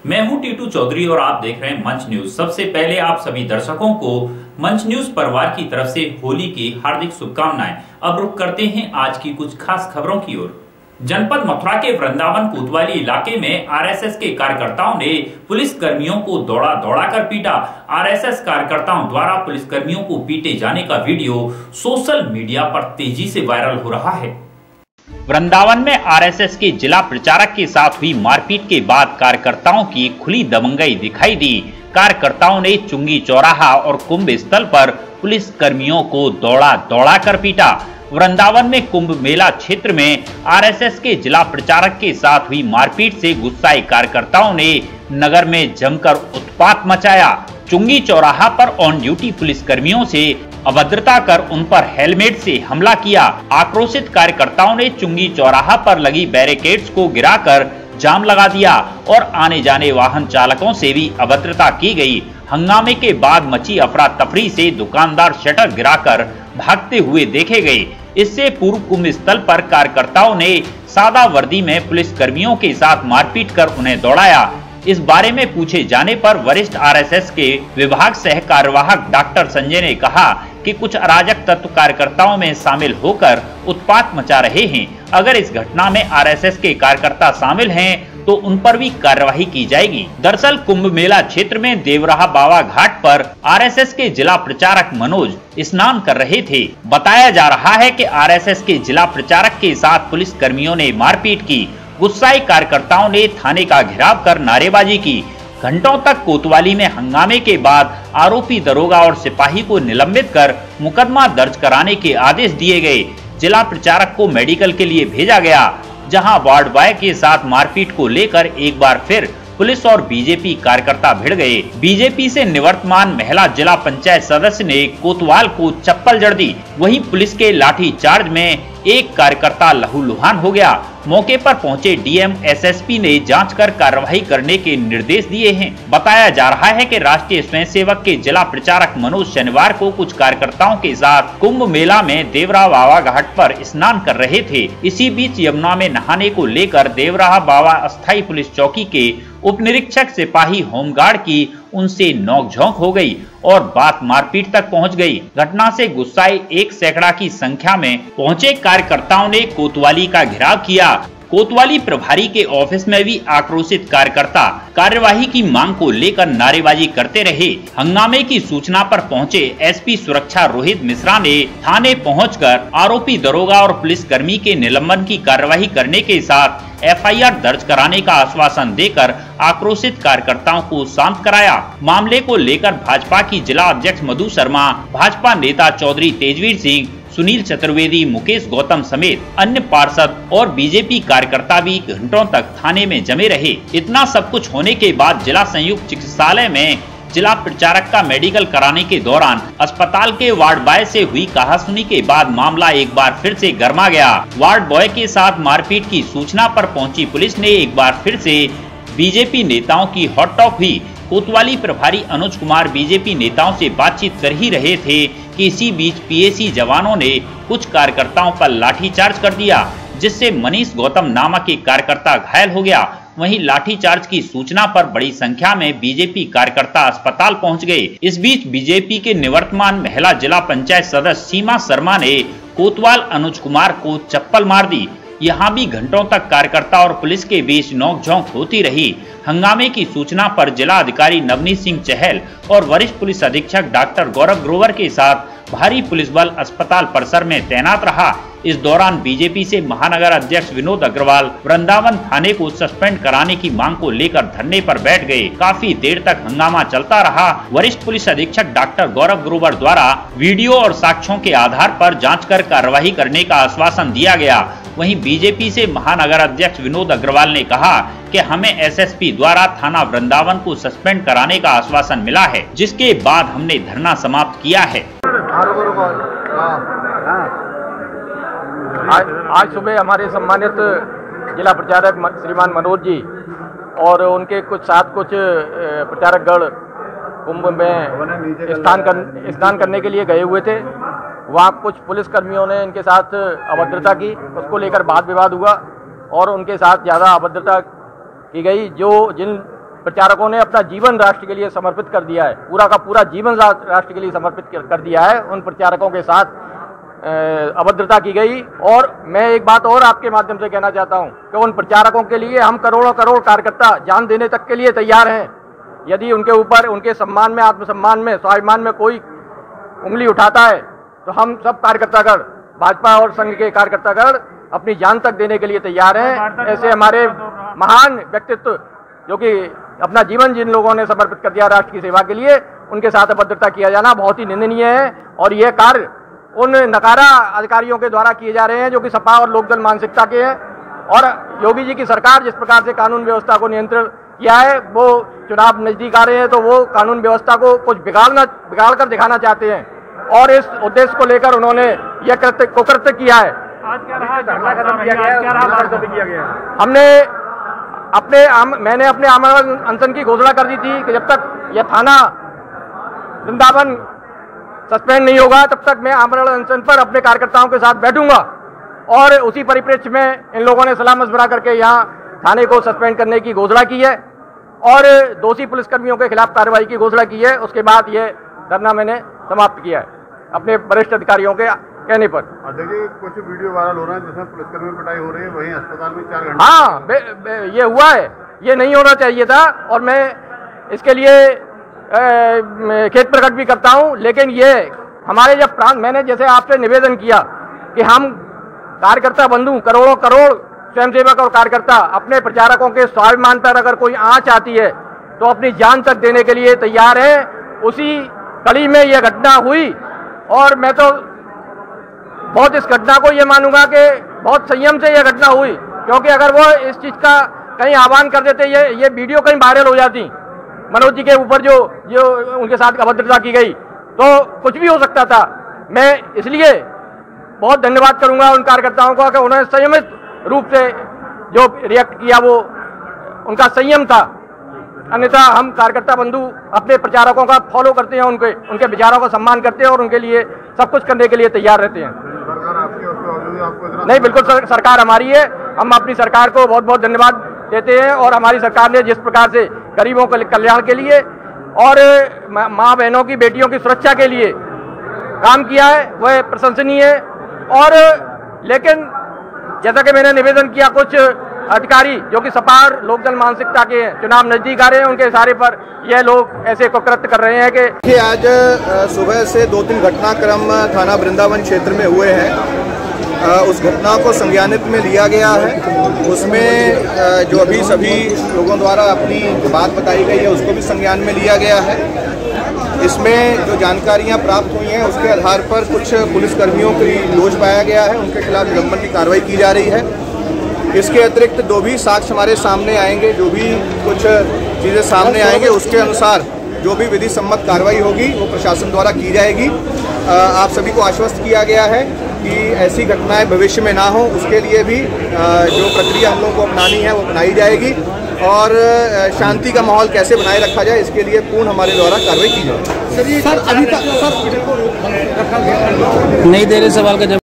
मैं हूं टीटू चौधरी और आप देख रहे हैं मंच न्यूज। सबसे पहले आप सभी दर्शकों को मंच न्यूज परिवार की तरफ से होली की हार्दिक शुभकामनाएं। अब रुक करते हैं आज की कुछ खास खबरों की ओर। जनपद मथुरा के वृंदावन कोतवाली इलाके में आरएसएस के कार्यकर्ताओं ने पुलिस कर्मियों को दौड़ा कर पीटा। आरएसएस कार्यकर्ताओं द्वारा पुलिस कर्मियों को पीटे जाने का वीडियो सोशल मीडिया पर तेजी से वायरल हो रहा है। वृंदावन में आरएसएस के जिला प्रचारक के साथ हुई मारपीट के बाद कार्यकर्ताओं की खुली दबंगई दिखाई दी। कार्यकर्ताओं ने चुंगी चौराहा और कुंभ स्थल पर पुलिस कर्मियों को दौड़ा कर पीटा। वृंदावन में कुंभ मेला क्षेत्र में आरएसएस के जिला प्रचारक के साथ हुई मारपीट से गुस्साए कार्यकर्ताओं ने नगर में जमकर उत्पात मचाया। चुंगी चौराहा पर ऑन ड्यूटी पुलिस कर्मियों से अभद्रता कर उन पर हेलमेट से हमला किया। आक्रोशित कार्यकर्ताओं ने चुंगी चौराहा पर लगी बैरिकेड्स को गिराकर जाम लगा दिया और आने जाने वाहन चालकों से भी अभद्रता की गई। हंगामे के बाद मची अफरा तफरी से दुकानदार शटर गिराकर भागते हुए देखे गए। इससे पूर्व कुंभ स्थल पर कार्यकर्ताओं ने सादा वर्दी में पुलिस कर्मियों के साथ मारपीट कर उन्हें दौड़ाया। इस बारे में पूछे जाने पर वरिष्ठ आरएसएस के विभाग सह कार्यवाहक डॉक्टर संजय ने कहा कि कुछ अराजक तत्व कार्यकर्ताओं में शामिल होकर उत्पात मचा रहे हैं। अगर इस घटना में आरएसएस के कार्यकर्ता शामिल हैं तो उन पर भी कार्यवाही की जाएगी। दरअसल कुंभ मेला क्षेत्र में देवराहा बाबा घाट पर आरएसएस के जिला प्रचारक मनोज स्नान कर रहे थे। बताया जा रहा है कि आरएसएस के जिला प्रचारक के साथ पुलिस कर्मियों ने मारपीट की। गुस्साए कार्यकर्ताओं ने थाने का घेराव कर नारेबाजी की। घंटों तक कोतवाली में हंगामे के बाद आरोपी दरोगा और सिपाही को निलंबित कर मुकदमा दर्ज कराने के आदेश दिए गए। जिला प्रचारक को मेडिकल के लिए भेजा गया, जहां वार्ड बॉय के साथ मारपीट को लेकर एक बार फिर पुलिस और बीजेपी कार्यकर्ता भिड़ गए। बीजेपी से निवर्तमान महिला जिला पंचायत सदस्य ने कोतवाल को चप्पल जड़ दी। वहीं पुलिस के लाठी चार्ज में एक कार्यकर्ता लहूलुहान हो गया। मौके पर पहुंचे डीएम एसएसपी ने जांच कर कार्रवाई करने के निर्देश दिए हैं। बताया जा रहा है कि राष्ट्रीय स्वयंसेवक के जिला प्रचारक मनोज शनिवार को कुछ कार्यकर्ताओं के साथ कुंभ मेला में देवराहा बाबा घाट पर स्नान कर रहे थे। इसी बीच यमुना में नहाने को लेकर देवराहा बाबा अस्थायी पुलिस चौकी के उप निरीक्षक सिपाही होमगार्ड की उनसे नोकझोंक हो गई और बात मारपीट तक पहुंच गई। घटना से गुस्साए 1 सैकड़ा की संख्या में पहुंचे कार्यकर्ताओं ने कोतवाली का घेराव किया। कोतवाली प्रभारी के ऑफिस में भी आक्रोशित कार्यकर्ता कार्यवाही की मांग को लेकर नारेबाजी करते रहे। हंगामे की सूचना पर पहुंचे एसपी सुरक्षा रोहित मिश्रा ने थाने पहुंचकर आरोपी दरोगा और पुलिसकर्मी के निलंबन की कार्यवाही करने के साथ एफआईआर दर्ज कराने का आश्वासन देकर आक्रोशित कार्यकर्ताओं को शांत कराया। मामले को लेकर भाजपा की जिला अध्यक्ष मधु शर्मा, भाजपा नेता चौधरी तेजवीर सिंह, सुनील चतुर्वेदी, मुकेश गौतम समेत अन्य पार्षद और बीजेपी कार्यकर्ता भी घंटों तक थाने में जमे रहे। इतना सब कुछ होने के बाद जिला संयुक्त चिकित्सालय में जिला प्रचारक का मेडिकल कराने के दौरान अस्पताल के वार्ड बॉय से हुई कहासुनी के बाद मामला एक बार फिर से गर्मा गया। वार्ड बॉय के साथ मारपीट की सूचना पर पहुंची पुलिस ने एक बार फिर से बीजेपी नेताओं की हॉट टॉक हुई। कोतवाली प्रभारी अनुज कुमार बीजेपी नेताओं से बातचीत कर ही रहे थे कि इसी बीच पीएसी जवानों ने कुछ कार्यकर्ताओं पर लाठीचार्ज कर दिया, जिससे मनीष गौतम नामक एक कार्यकर्ता घायल हो गया। वहीं लाठीचार्ज की सूचना पर बड़ी संख्या में बीजेपी कार्यकर्ता अस्पताल पहुंच गए। इस बीच बीजेपी के निवर्तमान महिला जिला पंचायत सदस्य सीमा शर्मा ने कोतवाल अनुज कुमार को चप्पल मार दी। यहाँ भी घंटों तक कार्यकर्ता और पुलिस के बीच नोकझोंक होती रही। हंगामे की सूचना पर जिला अधिकारी नवनीत सिंह चहल और वरिष्ठ पुलिस अधीक्षक डॉक्टर गौरव ग्रोवर के साथ भारी पुलिस बल अस्पताल परिसर में तैनात रहा। इस दौरान बीजेपी से महानगर अध्यक्ष विनोद अग्रवाल वृंदावन थाने को सस्पेंड कराने की मांग को लेकर धरने पर बैठ गए। काफी देर तक हंगामा चलता रहा। वरिष्ठ पुलिस अधीक्षक डॉक्टर गौरव ग्रोवर द्वारा वीडियो और साक्ष्यों के आधार पर जांच कर कार्रवाई करने का आश्वासन दिया गया। वहीं बीजेपी से महानगर अध्यक्ष विनोद अग्रवाल ने कहा कि हमें एसएसपी द्वारा थाना वृंदावन को सस्पेंड कराने का आश्वासन मिला है, जिसके बाद हमने धरना समाप्त किया है। आज सुबह हमारे सम्मानित जिला प्रचारक श्रीमान मनोज जी और उनके साथ कुछ प्रचारकगण कुंभ में स्नान करने के लिए गए हुए थे। वहाँ कुछ पुलिस कर्मियों ने इनके साथ अभद्रता की, उसको लेकर वाद विवाद हुआ और उनके साथ ज़्यादा अभद्रता की गई। जिन प्रचारकों ने अपना जीवन राष्ट्र के लिए समर्पित कर दिया है, पूरा का पूरा जीवन राष्ट्र के लिए समर्पित कर दिया है। उन प्रचारकों के साथ अभद्रता की गई। और मैं एक बात और आपके माध्यम से कहना चाहता हूं कि उन प्रचारकों के लिए हम करोड़ों करोड़ कार्यकर्ता जान देने तक के लिए तैयार हैं। यदि उनके ऊपर, उनके सम्मान में, आत्मसम्मान में, स्वाभिमान में कोई उंगली उठाता है तो हम सब कार्यकर्तागण, भाजपा और संघ के कार्यकर्तागण अपनी जान तक देने के लिए तैयार हैं। ऐसे हमारे महान व्यक्तित्व जो कि अपना जीवन जिन लोगों ने समर्पित कर दिया राष्ट्र की सेवा के लिए, उनके साथ अभद्रता किया जाना बहुत ही निंदनीय है। और यह कार्य उन नकारा अधिकारियों के द्वारा किए जा रहे हैं जो कि सपा और लोकदल मानसिकता के हैं। और योगी जी की सरकार जिस प्रकार से कानून व्यवस्था को नियंत्रण किया है, वो चुनाव नजदीक आ रहे हैं तो वो कानून व्यवस्था को कुछ बिगाड़ कर दिखाना चाहते हैं। और इस उद्देश्य को लेकर उन्होंने यह कुकृत्य किया है। आज क्या रहा, धरना खत्म किया गया? मैंने अपने आमरण अनशन की घोषणा कर दी थी कि जब तक यह थाना वृंदावन सस्पेंड नहीं होगा तब तक मैं आमरण अनशन पर अपने कार्यकर्ताओं के साथ बैठूंगा। और उसी परिप्रेक्ष्य में इन लोगों ने सलाह मशवरा करके यहाँ थाने को सस्पेंड करने की घोषणा की है और दोषी पुलिसकर्मियों के खिलाफ कार्रवाई की घोषणा की है। उसके बाद ये धरना मैंने समाप्त किया है अपने वरिष्ठ अधिकारियों के कहने पर। देखिए, कुछ वीडियो वायरल हो रहा है जिसमें पुलिसकर्मी पिटाई हो रही है, वहीं अस्पताल में 4 घंटे। हाँ, ये हुआ है, ये नहीं होना चाहिए था और मैं इसके लिए खेद प्रकट भी करता हूं। लेकिन ये हमारे जब प्रांत, मैंने जैसे आपसे निवेदन किया कि हम कार्यकर्ता बंधु, करोड़ों करोड़ स्वयंसेवक और कार्यकर्ता अपने प्रचारकों के स्वाभिमान पर अगर कोई आंच आती है तो अपनी जान तक देने के लिए तैयार है। उसी कड़ी में यह घटना हुई और मैं तो बहुत इस घटना को ये मानूंगा कि बहुत संयम से यह घटना हुई, क्योंकि अगर वो इस चीज का कहीं आह्वान कर देते, ये वीडियो कहीं वायरल हो जाती, मनोज जी के ऊपर जो उनके साथ अभद्रता की गई, तो कुछ भी हो सकता था। मैं इसलिए बहुत धन्यवाद करूंगा उन कार्यकर्ताओं का कि उन्होंने संयमित रूप से जो रिएक्ट किया वो उनका संयम था। अन्यथा हम कार्यकर्ता बंधु अपने प्रचारकों का फॉलो करते हैं, उनके विचारों का सम्मान करते हैं और उनके लिए सब कुछ करने के लिए तैयार रहते हैं। नहीं, बिल्कुल सरकार हमारी है, हम अपनी सरकार को बहुत बहुत धन्यवाद देते हैं। और हमारी सरकार ने जिस प्रकार से गरीबों के कल्याण के लिए और माँ बहनों की, बेटियों की सुरक्षा के लिए काम किया है वह प्रशंसनीय है। और लेकिन जैसा कि मैंने निवेदन किया, कुछ अधिकारी जो कि सपा और लोकदल मानसिकता के हैं, चुनाव नजदीक आ रहे हैं, उनके इशारे पर यह लोग ऐसे कुकृत्य कर रहे हैं कि आज सुबह से 2-3 घटनाक्रम थाना वृंदावन क्षेत्र में हुए हैं। उस घटना को संज्ञानित में लिया गया है। उसमें जो अभी सभी लोगों द्वारा अपनी बात बताई गई है उसको भी संज्ञान में लिया गया है। इसमें जो जानकारियां प्राप्त हुई हैं उसके आधार पर कुछ पुलिसकर्मियों की दोष पाया गया है, उनके खिलाफ निलंबन की कार्रवाई की जा रही है। इसके अतिरिक्त जो भी साक्ष्य हमारे सामने आएंगे, जो भी कुछ चीज़ें सामने आएंगे, उसके अनुसार जो भी विधि सम्मत कार्रवाई होगी वो प्रशासन द्वारा की जाएगी। आप सभी को आश्वस्त किया गया है कि ऐसी घटनाएं भविष्य में ना हो, उसके लिए भी जो प्रक्रिया हम लोगों को अपनानी है वो अपनाई जाएगी और शांति का माहौल कैसे बनाए रखा जाए इसके लिए पूर्ण हमारे द्वारा कार्रवाई की जाएगी। सर, अभी तक नहीं दे रहे सवाल का जवाब।